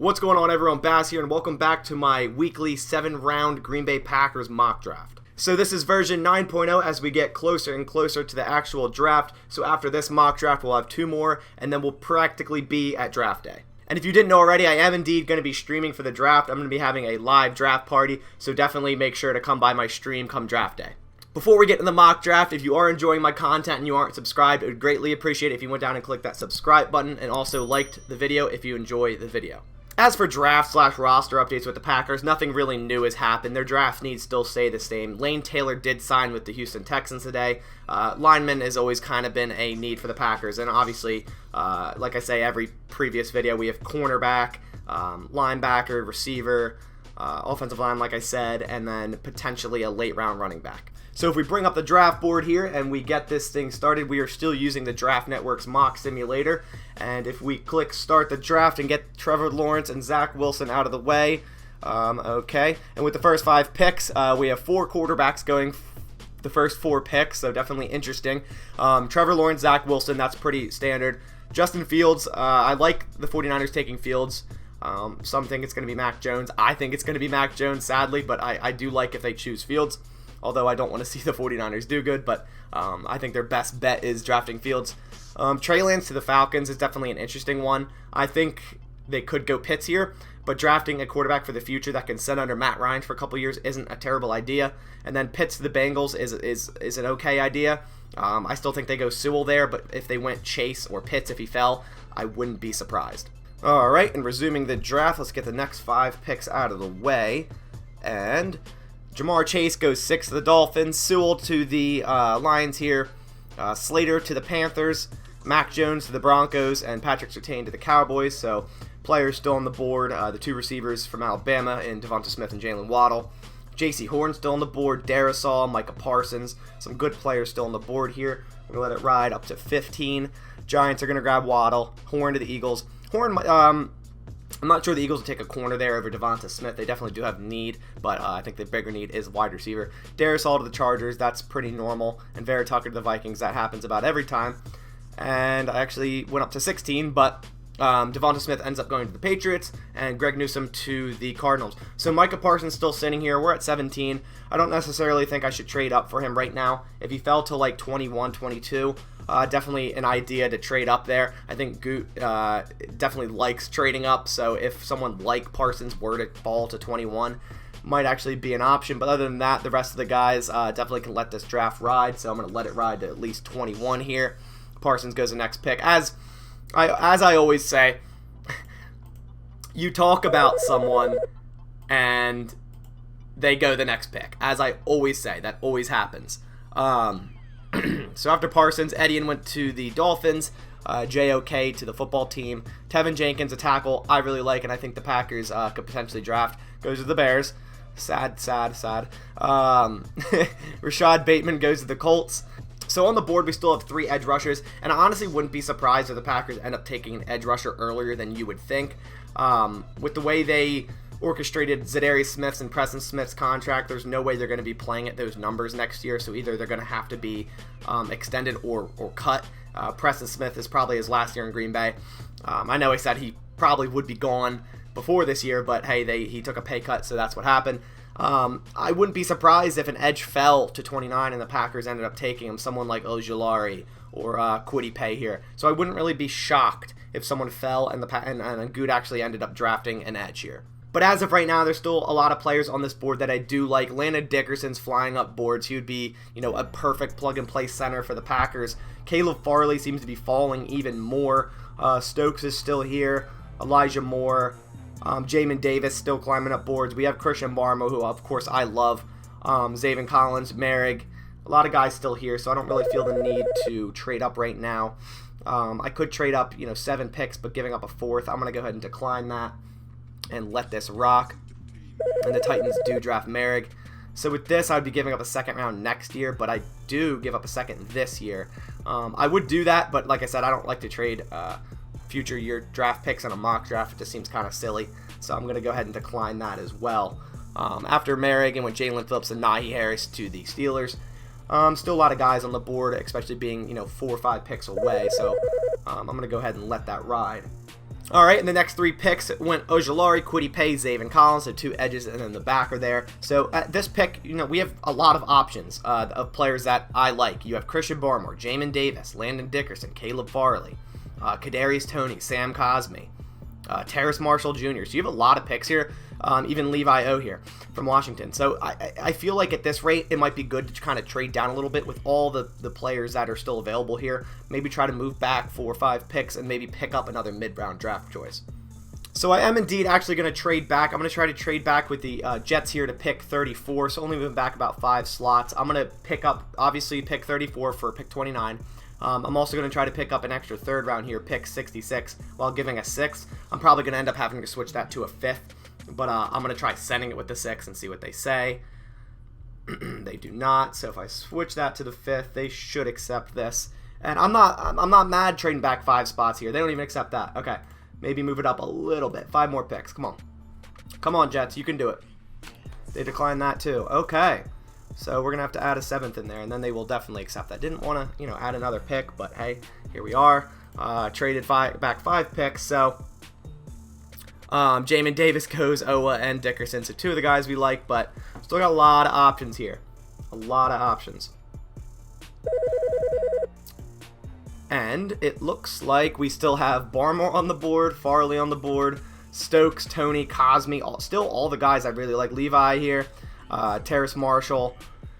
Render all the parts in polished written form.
What's going on, everyone? Bass here, and welcome back to my weekly 7-round Green Bay Packers mock draft. So this is version 9.0 as we get closer and closer to the actual draft. So after this mock draft, we'll have 2 more, and then we'll practically be at draft day. And if you didn't know already, I am indeed going to be streaming for the draft. I'm going to be having a live draft party, so definitely make sure to come by my stream come draft day. Before we get into the mock draft, if you are enjoying my content and you aren't subscribed, I would greatly appreciate it if you went down and clicked that subscribe button and also liked the video if you enjoy the video. As for draft/roster updates with the Packers, nothing really new has happened. Their draft needs still stay the same. Lane Taylor did sign with the Houston Texans today. Lineman has always kind of been a need for the Packers, and obviously, like I say every previous video, we have cornerback, linebacker, receiver, offensive line, like I said, and then potentially a late round running back. So if we bring up the draft board here and we get this thing started, we are still using the Draft Network's mock simulator. And if we click start the draft and get Trevor Lawrence and Zach Wilson out of the way, okay. And with the first 5 picks, we have 4 quarterbacks going the first 4 picks, so definitely interesting. Trevor Lawrence, Zach Wilson, that's pretty standard. Justin Fields, I like the 49ers taking Fields. Some think it's going to be Mac Jones. I think it's going to be Mac Jones, sadly, but I do like if they choose Fields. Although I don't want to see the 49ers do good, but I think their best bet is drafting Fields. Trey Lance to the Falcons is definitely an interesting one. I think they could go Pitts here, but drafting a quarterback for the future that can sit under Matt Ryan for a couple years isn't a terrible idea. And then Pitts to the Bengals is an okay idea. I still think they go Sewell there, but if they went Chase or Pitts if he fell, I wouldn't be surprised. Alright, and resuming the draft, let's get the next 5 picks out of the way. And Jamar Chase goes 6 to the Dolphins, Sewell to the Lions here, Slater to the Panthers, Mac Jones to the Broncos, and Patrick Surtain to the Cowboys. So players still on the board, the 2 receivers from Alabama in Devonta Smith and Jalen Waddle. J.C. Horn still on the board, Darrisaw, Micah Parsons, some good players still on the board here. We're going to let it ride up to 15. Giants are going to grab Waddle, Horn to the Eagles. Horn, I'm not sure the Eagles will take a corner there over Devonta Smith. They definitely do have need, but I think the bigger need is wide receiver. Darrisaw to the Chargers, that's pretty normal. And Vera Tucker to the Vikings, that happens about every time. And I actually went up to 16, but Devonta Smith ends up going to the Patriots, and Greg Newsome to the Cardinals. So Micah Parsons still sitting here. We're at 17. I don't necessarily think I should trade up for him right now. If he fell to like 21, 22, definitely an idea to trade up there. I think Goot definitely likes trading up, so if someone like Parsons were to fall to 21, might actually be an option. But other than that, the rest of the guys definitely can let this draft ride, so I'm going to let it ride to at least 21 here. Parsons goes the next pick. As I always say, you talk about someone and they go the next pick. As I always say, that always happens. So after Parsons, Etienne went to the Dolphins, JOK to the football team. Tevin Jenkins, a tackle I really like, and I think the Packers could potentially draft, goes to the Bears. Sad. Rashad Bateman goes to the Colts. So on the board, we still have 3 edge rushers, and I honestly wouldn't be surprised if the Packers end up taking an edge rusher earlier than you would think. With the way they orchestrated Zadarius Smith's and Preston Smith's contract, there's no way they're going to be playing at those numbers next year, so either they're going to have to be extended or cut. Preston Smith is probably his last year in Green Bay. I know he said he probably would be gone before this year, but hey, he took a pay cut, so that's what happened. I wouldn't be surprised if an edge fell to 29 and the Packers ended up taking him, someone like Ojulari or Kwity Paye here. So I wouldn't really be shocked if someone fell and Good actually ended up drafting an edge here. But as of right now, there's still a lot of players on this board that I do like. Landon Dickerson's flying up boards. He would be, a perfect plug-and-play center for the Packers. Caleb Farley seems to be falling even more. Stokes is still here. Elijah Moore. Jamin Davis still climbing up boards. We have Christian Barmore, who, of course, I love. Zaven Collins, Merrick. A lot of guys still here, so I don't really feel the need to trade up right now. I could trade up, 7 picks, but giving up a 4th, I'm going to go ahead and decline that and let this rock. And the Titans do draft Merrick. So with this, I'd be giving up a 2nd round next year, but I do give up a 2nd this year. I would do that, but like I said, I don't like to trade future year draft picks on a mock draft. It just seems kind of silly. So I'm going to go ahead and decline that as well. After Merrick and with Jalen Phillips and Najee Harris to the Steelers. Still a lot of guys on the board, especially being 4 or 5 picks away. So I'm going to go ahead and let that ride. All right, in the next 3 picks went Ojulari, Kwity Paye, Zaven Collins, so 2 edges, and then the back are there. So at this pick, we have a lot of options of players that I like. You have Christian Barmore, Jamin Davis, Landon Dickerson, Caleb Farley, Kadarius Toney, Sam Cosmi, Terrace Marshall Jr. So you have a lot of picks here, even Levi O here from Washington. So I feel like at this rate, it might be good to kind of trade down a little bit with all the players that are still available here. Maybe try to move back 4 or 5 picks and maybe pick up another mid-round draft choice. So I am indeed actually going to trade back. I'm going to try to trade back with the Jets here to pick 34, so only moving back about 5 slots. I'm going to pick up, obviously, pick 34 for pick 29. I'm also going to try to pick up an extra 3rd round here, pick 66, while giving a 6th. I'm probably going to end up having to switch that to a 5th, but I'm going to try sending it with the 6 and see what they say. They do not, so if I switch that to the 5th, they should accept this. And I'm not mad trading back 5 spots here. They don't even accept that. Okay, maybe move it up a little bit. 5 more picks. Come on. Come on, Jets. You can do it. They declined that too. Okay. So we're going to have to add a 7th in there, and then they will definitely accept that. Didn't want to, add another pick, but hey, here we are. Traded back 5 picks, so Jamin Davis goes, Owa, and Dickerson. So 2 of the guys we like, but still got a lot of options here. A lot of options. And it looks like we still have Barmore on the board, Farley on the board, Stokes, Toney, Cosmi, still all the guys I really like. Levi here. Terrace Marshall.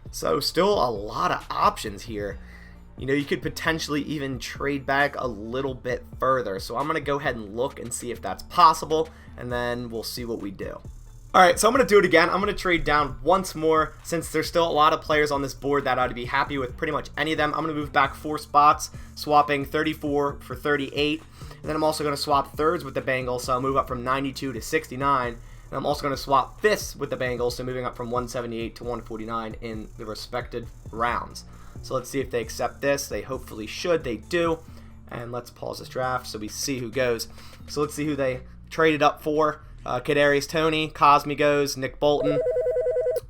So still a lot of options here. You could potentially even trade back a little bit further. So I'm going to go ahead and look and see if that's possible, and then we'll see what we do. Alright, so I'm going to do it again. I'm going to trade down once more since there's still a lot of players on this board that I'd be happy with pretty much any of them. I'm going to move back 4 spots, swapping 34 for 38. And then I'm also going to swap 3rds with the Bengals, so I'll move up from 92 to 69. And I'm also going to swap 5ths with the Bengals, so moving up from 178 to 149 in the respected rounds. So let's see if they accept this. They hopefully should. They do. And let's pause this draft so we see who goes. So let's see who they traded up for. Kadarius Toney, Cosmi goes, Nick Bolton,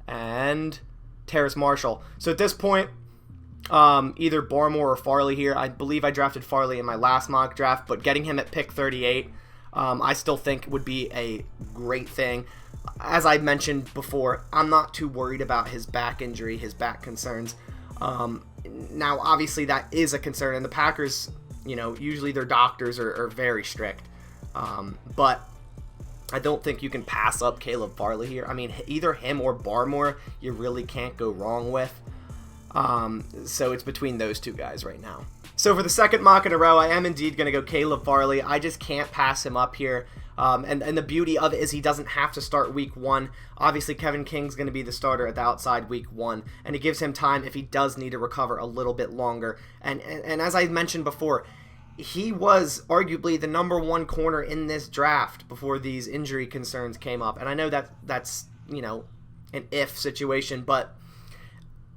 and Terrace Marshall. So at this point, either Barmore or Farley here. I believe I drafted Farley in my last mock draft, but getting him at pick 38, I still think would be a great thing. As I mentioned before, I'm not too worried about his back injury, his back concerns. Now, obviously, that is a concern, and the Packers, usually their doctors are very strict. But I don't think you can pass up Caleb Farley here. I mean, either him or Barmore, you really can't go wrong with. So it's between those 2 guys right now. So for the 2nd mock in a row, I am indeed going to go Caleb Farley. I just can't pass him up here. And the beauty of it is he doesn't have to start week 1. Obviously, Kevin King's going to be the starter at the outside week 1, and it gives him time if he does need to recover a little bit longer. And as I mentioned before, he was arguably the number 1 corner in this draft before these injury concerns came up. And I know that's an if situation, but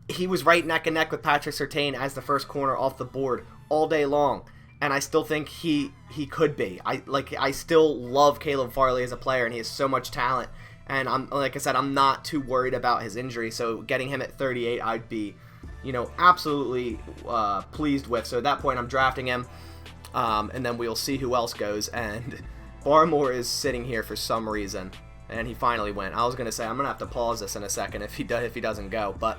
he was right neck and neck with Patrick Surtain as the first corner off the board all day long. And I still think he could be. I still love Caleb Farley as a player, and he has so much talent. And like I said, I'm not too worried about his injury. So getting him at 38, I'd be, absolutely pleased with. So at that point, I'm drafting him, and then we'll see who else goes. And Barmore is sitting here for some reason, and he finally went. I was gonna say I'm gonna have to pause this in a second if he doesn't go, but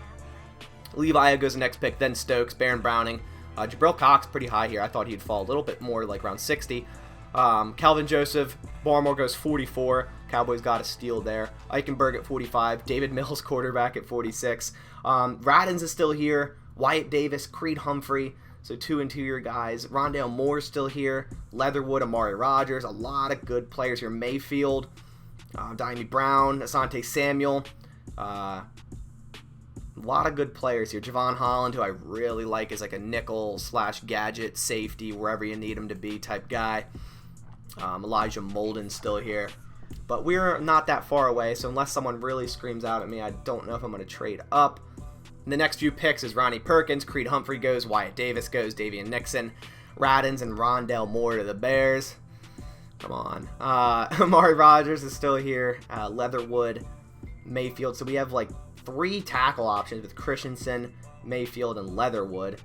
Levi goes the next pick, then Stokes, Baron Browning. Jabril Cox pretty high here. I thought he'd fall a little bit more, like around 60. Calvin Joseph, Barmore goes 44. Cowboys got a steal there. Eichenberg at 45. David Mills, quarterback, at 46. Radins is still here. Wyatt Davis, Creed Humphrey. So 2 and 2-year guys. Rondale Moore's still here. Leatherwood, Amari Rogers. A lot of good players here. Mayfield, Dimey Brown, Asante Samuel. A lot of good players here. Javon Holland, who I really like, is like a nickel/gadget safety, wherever you need him to be type guy. Elijah Molden still here. But we're not that far away, so unless someone really screams out at me, I don't know if I'm going to trade up. In the next few picks is Ronnie Perkins, Creed Humphrey goes, Wyatt Davis goes, Davian Nixon, Radins, and Rondale Moore to the Bears. Come on. Amari Rogers is still here. Leatherwood, Mayfield. So we have like 3 tackle options with Christensen, Mayfield, and Leatherwood.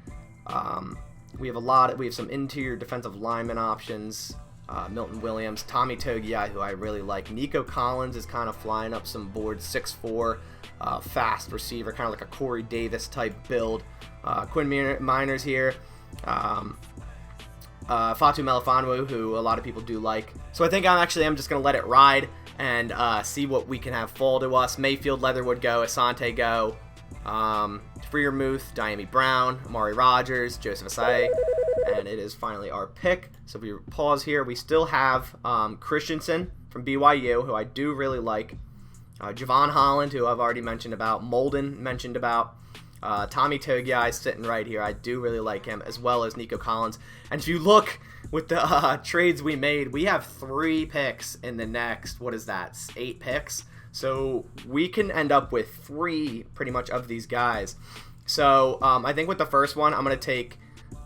We have some interior defensive lineman options. Milton Williams, Tommy Togiai, who I really like. Nico Collins is kind of flying up some boards, 6'4", fast receiver, kind of like a Corey Davis type build. Quinn Miners here. Fatu Melifonwu, who a lot of people do like. So I think I'm just going to let it ride and see what we can have fall to us. Mayfield, Leatherwood go, Asante go, Freiermuth, Diami Brown, Amari Rogers, Joseph Asai, and it is finally our pick. So if we pause here, we still have Christensen from BYU, who I do really like, Javon Holland, who I've already mentioned about, Molden mentioned about, Tommy Togiai sitting right here. I do really like him, as well as Nico Collins. And if you look with the trades we made, we have 3 picks in the next, 8 picks. So we can end up with 3 pretty much of these guys. So I think with the first one, I'm going to take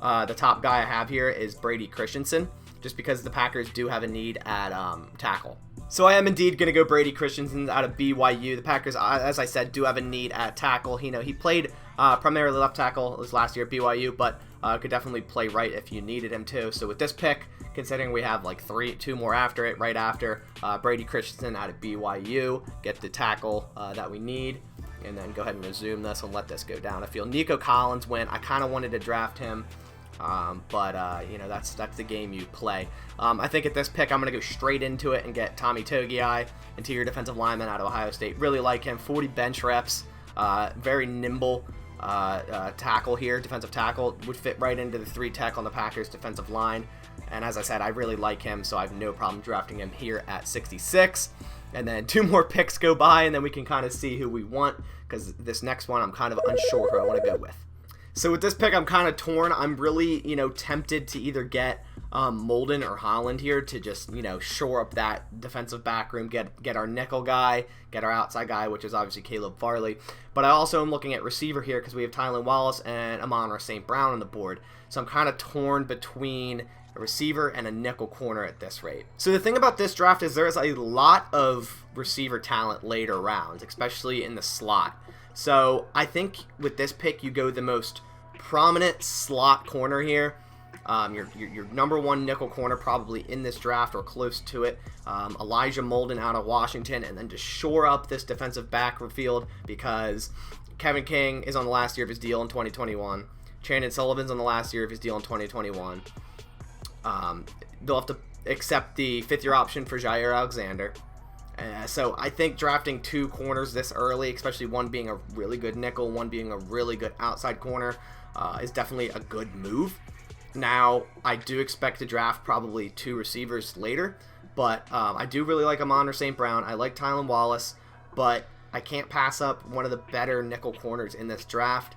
the top guy I have here is Brady Christensen, just because the Packers do have a need at tackle. So I am indeed going to go Brady Christensen out of BYU. The Packers, as I said, do have a need at tackle. He played primarily left tackle this last year at BYU, but could definitely play right if you needed him to. So with this pick, considering we have like 2 more after it, right after, Brady Christensen out of BYU, get the tackle that we need, and then go ahead and resume this and let this go down. I feel Nico Collins went. I kind of wanted to draft him. But that's the game you play. I think at this pick, I'm going to go straight into it and get Tommy Togiai, interior defensive lineman out of Ohio State. Really like him. 40 bench reps. Very nimble tackle here. Defensive tackle. Would fit right into the 3 tech on the Packers defensive line. And as I said, I really like him, so I have no problem drafting him here at 66. And then 2 more picks go by, and then we can kind of see who we want, because this next one I'm kind of unsure who I want to go with. So with this pick, I'm kind of torn. I'm really, tempted to either get Molden or Holland here to just, shore up that defensive back room, get our nickel guy, get our outside guy, which is obviously Caleb Farley. But I also am looking at receiver here because we have Tylan Wallace and Amon-Ra St. Brown on the board. So I'm kind of torn between a receiver and a nickel corner at this rate. So the thing about this draft is there's a lot of receiver talent later rounds, especially in the slot. So I think with this pick, you go the most prominent slot corner here. Your number 1 nickel corner probably in this draft or close to it. Elijah Molden out of Washington, and then to shore up this defensive backfield because Kevin King is on the last year of his deal in 2021. Chandon Sullivan's on the last year of his deal in 2021. They'll have to accept the 5th-year option for Jair Alexander. So I think drafting 2 corners this early, especially one being a really good nickel, one being a really good outside corner, is definitely a good move. Now, I do expect to draft probably 2 receivers later, but I do really like Amon-Ra St. Brown. I like Tylan Wallace, but I can't pass up one of the better nickel corners in this draft.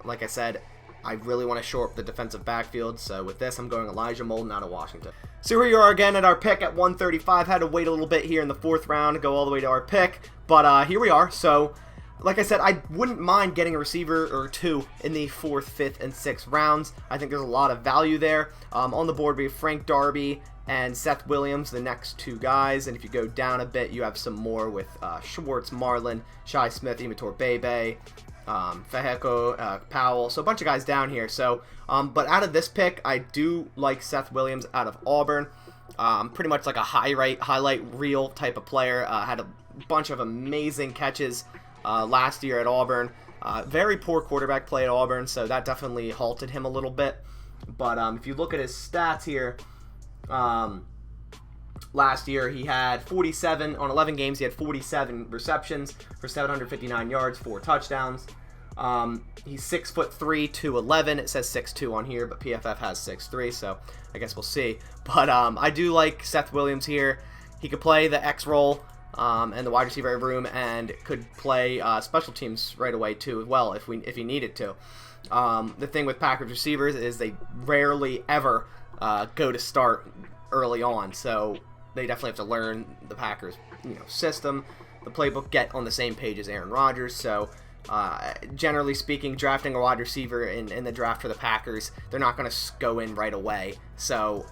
Like I said, I really want to shore up the defensive backfield, so with this, I'm going Elijah Molden out of Washington. So here you are again at our pick at 135. Had to wait a little bit here in the 4th round to go all the way to our pick, but here we are. So, like I said, I wouldn't mind getting a receiver or 2 in the 4th, 5th, and 6th rounds. I think there's a lot of value there. On the board, we have Frank Darby and Seth Williams, the next 2 guys, and if you go down a bit, you have some more with Schwartz, Marlin, Shai Smith, Imator Bebe, Feheko, Powell, so a bunch of guys down here. So, but out of this pick, I do like Seth Williams out of Auburn. Pretty much like a highlight reel type of player. Had a bunch of amazing catches last year at Auburn. Very poor quarterback play at Auburn, so that definitely halted him a little bit. But if you look at his stats here, last year he had 47 on 11 games. He had 47 receptions for 759 yards, 4 touchdowns. He's 6'3", 211. It says 6'2" on here, but PFF has 6'3", so I guess we'll see. But I do like Seth Williams here. He could play the X role and the wide receiver room, and could play special teams right away too as well if he needed to. The thing with Packers receivers is they rarely ever go to start early on, so they definitely have to learn the Packers system, the playbook, get on the same page as Aaron Rodgers. So generally speaking, drafting a wide receiver in the draft for the Packers, they're not going to go in right away. So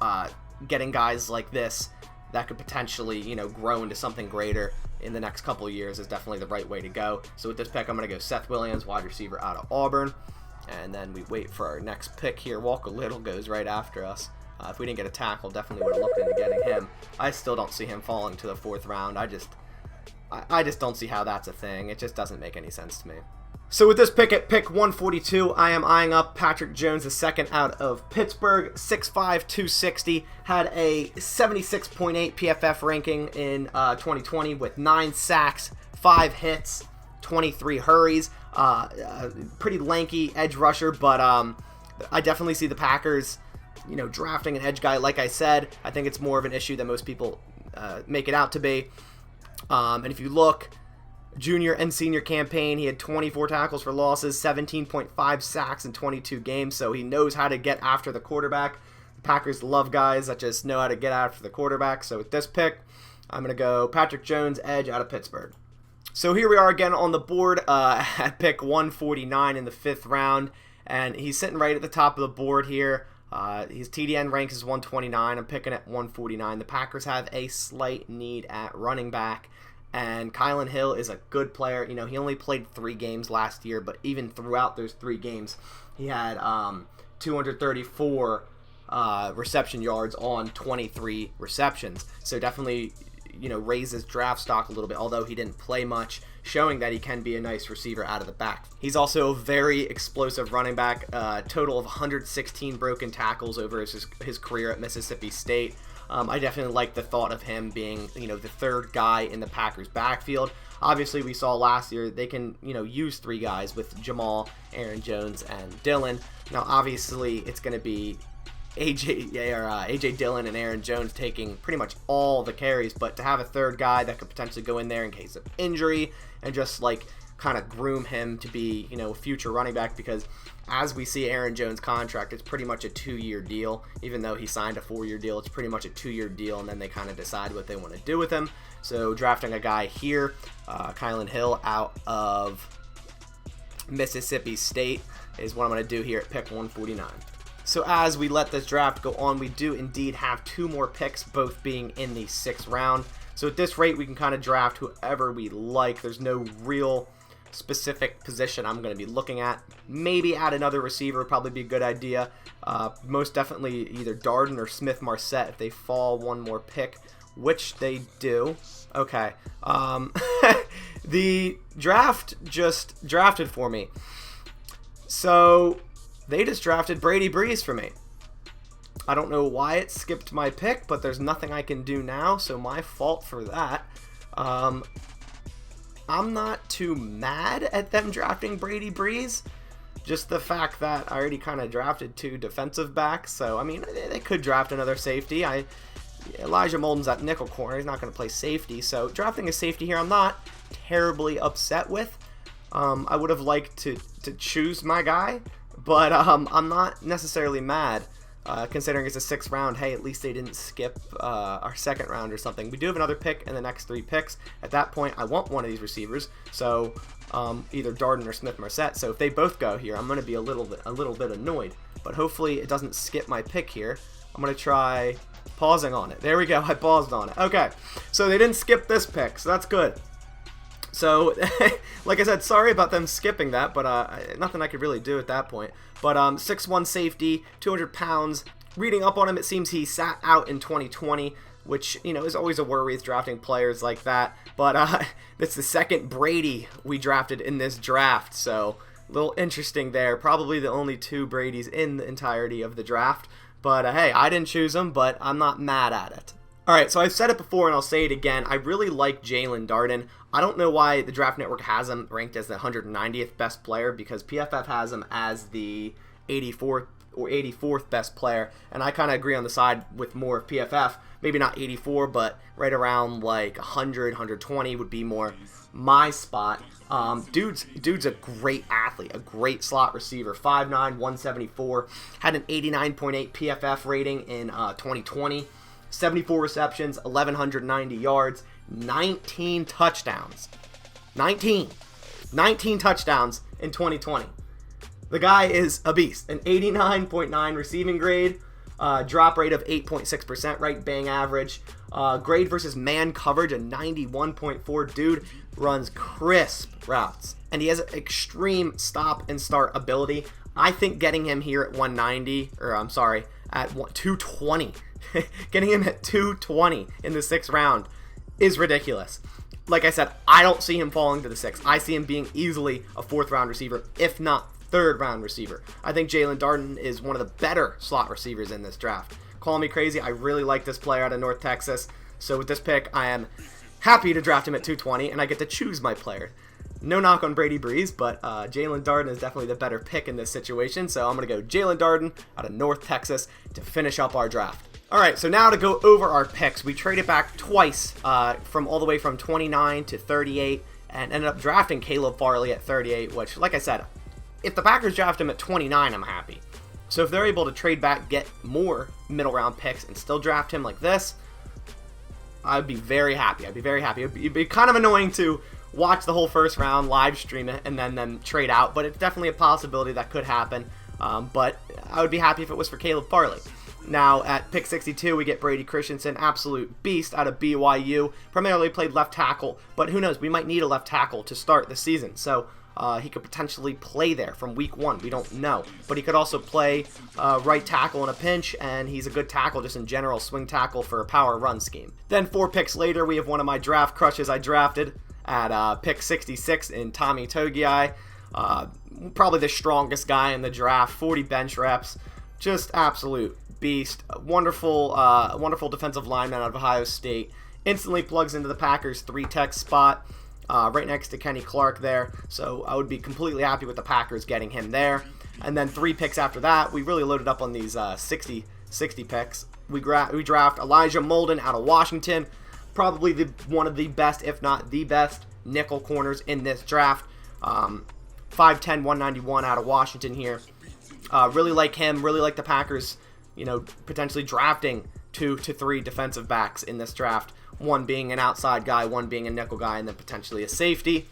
getting guys like this that could potentially grow into something greater in the next couple of years is definitely the right way to go. So with this pick, I'm going to go Seth Williams, wide receiver out of Auburn. And then we wait for our next pick here. Walker Little goes right after us. If we didn't get a tackle, definitely would have looked into getting him. I still don't see him falling to the 4th round. I just don't see how that's a thing. It just doesn't make any sense to me. So with this pick at pick 142, I am eyeing up Patrick Jones, the second out of Pittsburgh, 6'5", 260, had a 76.8 PFF ranking in 2020 with 9 sacks, 5 hits, 23 hurries. Pretty lanky edge rusher, but I definitely see the Packers, drafting an edge guy. Like I said, I think it's more of an issue than most people make it out to be. And if you look, junior and senior campaign, he had 24 tackles for losses, 17.5 sacks in 22 games, so he knows how to get after the quarterback. The Packers love guys that just know how to get after the quarterback. So with this pick, I'm going to go Patrick Jones, edge out of Pittsburgh. So here we are again on the board at pick 149 in the 5th round, and he's sitting right at the top of the board here. His TDN ranks is 129. I'm picking at 149. The Packers have a slight need at running back, and Kylan Hill is a good player. He only played 3 games last year, but even throughout those 3 games, he had 234 reception yards on 23 receptions. So definitely, raise his draft stock a little bit, although he didn't play much, showing that he can be a nice receiver out of the back. He's also a very explosive running back, total of 116 broken tackles over his career at Mississippi State. I definitely like the thought of him being, the 3rd guy in the Packers backfield. Obviously, we saw last year they can, use 3 guys with Jamal, Aaron Jones, and Dillon. Now, obviously, it's going to be AJ Dillon and Aaron Jones taking pretty much all the carries, but to have a 3rd guy that could potentially go in there in case of injury and just kind of groom him to be, a future running back, because as we see Aaron Jones' contract, it's pretty much a 2-year deal. Even though he signed a 4-year deal, it's pretty much a 2-year deal, and then they kind of decide what they want to do with him. So drafting a guy here, Kylan Hill out of Mississippi State, is what I'm going to do here at pick 149. So as we let this draft go on, we do indeed have 2 more picks, both being in the 6th round. So at this rate, we can kind of draft whoever we like. There's no real specific position I'm going to be looking at. Maybe add another receiver would probably be a good idea. Most definitely either Darden or Smith-Marset if they fall one more pick, which they do. Okay. The draft just drafted for me. So they just drafted Brady Breeze for me. I don't know why it skipped my pick, but there's nothing I can do now, so my fault for that. I'm not too mad at them drafting Brady Breeze. Just the fact that I already kind of drafted 2 defensive backs. So, I mean, they could draft another safety. Elijah Molden's at nickel corner. He's not going to play safety. So, drafting a safety here, I'm not terribly upset with. I would have liked to choose my guy, but I'm not necessarily mad. Considering it's a 6th round, hey, at least they didn't skip our 2nd round or something. We do have another pick in the next 3 picks. At that point, I want one of these receivers, so either Darden or Smith-Marset. So if they both go here, I'm going to be a little bit annoyed. But hopefully it doesn't skip my pick here. I'm going to try pausing on it. There we go. I paused on it. Okay, so they didn't skip this pick, so that's good. So, like I said, sorry about them skipping that, but nothing I could really do at that point. But 6'1" safety, 200 pounds. Reading up on him, it seems he sat out in 2020, which, is always a worry with drafting players like that. But that's the 2nd Brady we drafted in this draft, so a little interesting there. Probably the only 2 Bradys in the entirety of the draft. But hey, I didn't choose them, but I'm not mad at it. Alright, so I've said it before and I'll say it again. I really like Jalen Darden. I don't know why the Draft Network has him ranked as the 190th best player, because PFF has him as the 84th or 84th best player, and I kind of agree on the side with more of PFF. Maybe not 84, but right around like 100, 120 would be more my spot. Dude's a great athlete, a great slot receiver, 5'9", 174, had an 89.8 PFF rating in 2020. 74 receptions, 1,190 yards, 19 touchdowns. 19 touchdowns in 2020. The guy is a beast. An 89.9 receiving grade, drop rate of 8.6%, right bang average. Grade versus man coverage, a 91.4. Dude runs crisp routes, and he has extreme stop and start ability. I think getting him here at 190, or I'm sorry, at 220. Getting him at 220 in the 6th round is ridiculous. Like I said, I don't see him falling to the 6th. I see him being easily a 4th round receiver, if not 3rd round receiver. I think Jalen Darden is one of the better slot receivers in this draft. Call me crazy, I really like this player out of North Texas. So with this pick, I am happy to draft him at 220, and I get to choose my player. No knock on Brady Breeze, but Jalen Darden is definitely the better pick in this situation. So I'm going to go Jalen Darden out of North Texas to finish up our draft. Alright, so now to go over our picks. We traded back twice from all the way from 29 to 38 and ended up drafting Caleb Farley at 38, which, like I said, if the Packers draft him at 29, I'm happy. So if they're able to trade back, get more middle round picks, and still draft him like this, I'd be very happy. I'd be very happy. It'd be kind of annoying to watch the whole 1st round, live stream it, and then trade out, but it's definitely a possibility that could happen. But I would be happy if it was for Caleb Farley. Now, at pick 62, we get Brady Christensen, absolute beast out of BYU. Primarily played left tackle, but who knows? We might need a left tackle to start the season. So he could potentially play there from week 1. We don't know. But he could also play right tackle in a pinch, and he's a good tackle just in general, swing tackle for a power run scheme. Then 4 picks later, we have one of my draft crushes I drafted at pick 66 in Tommy Togiai. Probably the strongest guy in the draft, 40 bench reps, just absolute beast. Wonderful defensive lineman out of Ohio State. Instantly plugs into the Packers 3-tech spot, right next to Kenny Clark there. So I would be completely happy with the Packers getting him there. And then 3 picks after that, we really loaded up on these 60 picks. We draft Elijah Molden out of Washington. Probably one of the best, if not the best, nickel corners in this draft. 5'10", 191 out of Washington here. Really like him. Really like the Packers, potentially drafting 2 to 3 defensive backs in this draft. One being an outside guy, one being a nickel guy, and then potentially a safety.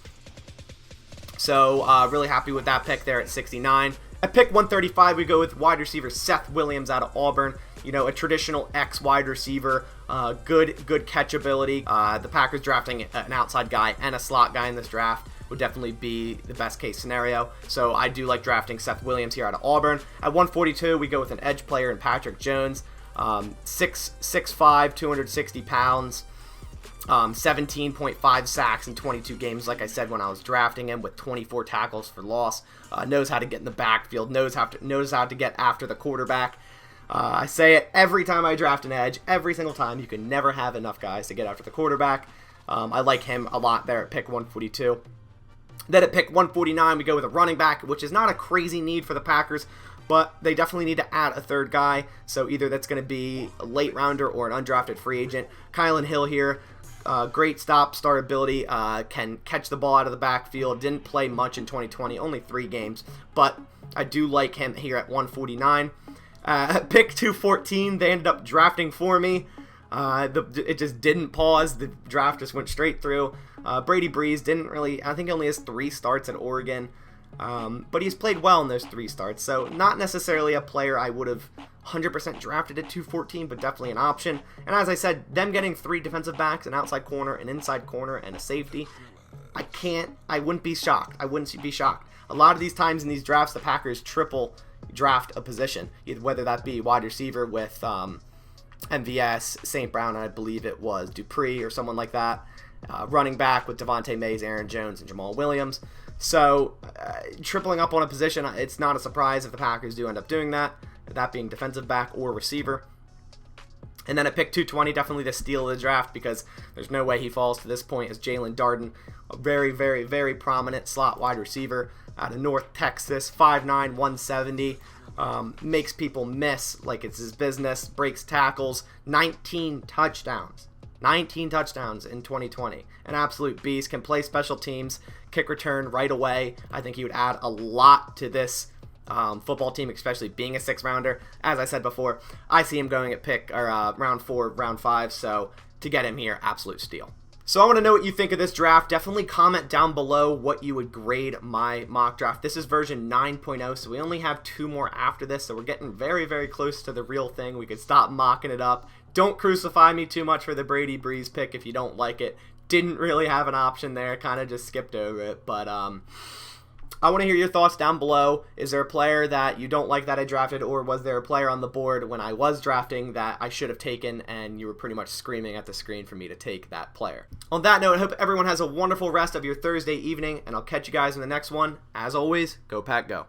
So really happy with that pick there at 69. At pick 135, we go with wide receiver Seth Williams out of Auburn. A traditional X wide receiver, good catch ability. The Packers drafting an outside guy and a slot guy in this draft would definitely be the best case scenario. So I do like drafting Seth Williams here out of Auburn. At 142, we go with an edge player in Patrick Jones. 6'5", 260 pounds, 17.5 sacks in 22 games, like I said when I was drafting him, with 24 tackles for loss. Knows how to get in the backfield, knows how to get after the quarterback. I say it every time I draft an edge, every single time. You can never have enough guys to get after the quarterback. I like him a lot there at pick 142. Then at pick 149, we go with a running back, which is not a crazy need for the Packers, but they definitely need to add a 3rd guy. So either that's going to be a late rounder or an undrafted free agent. Kylan Hill here, great start ability, can catch the ball out of the backfield. Didn't play much in 2020, only 3 games, but I do like him here at 149. At pick 214, they ended up drafting for me. It just didn't pause. The draft just went straight through. Brady Breeze didn't really, I think he only has 3 starts at Oregon. But he's played well in those 3 starts. So not necessarily a player I would have 100% drafted at 214, but definitely an option. And as I said, them getting 3 defensive backs, an outside corner, an inside corner, and a safety, I wouldn't be shocked. I wouldn't be shocked. A lot of these times in these drafts, the Packers triple draft a position, whether that be wide receiver with MVS, St. Brown, I believe it was Dupree or someone like that. Running back with Devontae Mays, Aaron Jones, and Jamal Williams. So tripling up on a position, it's not a surprise if the Packers do end up doing that being defensive back or receiver. And then at pick 220, definitely the steal of the draft, because there's no way he falls to this point, as Jalen Darden, a very, very, very prominent slot wide receiver out of North Texas, 5'9", 170. Makes people miss like it's his business, breaks tackles, 19 touchdowns. 19 touchdowns in 2020. An absolute beast, can play special teams, kick return right away. I think he would add a lot to this football team, especially being a 6th rounder. As I said before, I see him going at round 4, round 5, so to get him here, absolute steal. So I want to know what you think of this draft. Definitely comment down below what you would grade my mock draft. This is version 9.0, so we only have 2 more after this, so we're getting very, very close to the real thing. We could stop mocking it up. Don't crucify me too much for the Brady Breeze pick if you don't like it. Didn't really have an option there, kind of just skipped over it, but I want to hear your thoughts down below. Is there a player that you don't like that I drafted, or was there a player on the board when I was drafting that I should have taken and you were pretty much screaming at the screen for me to take that player? On that note, I hope everyone has a wonderful rest of your Thursday evening, and I'll catch you guys in the next one. As always, go Pack Go.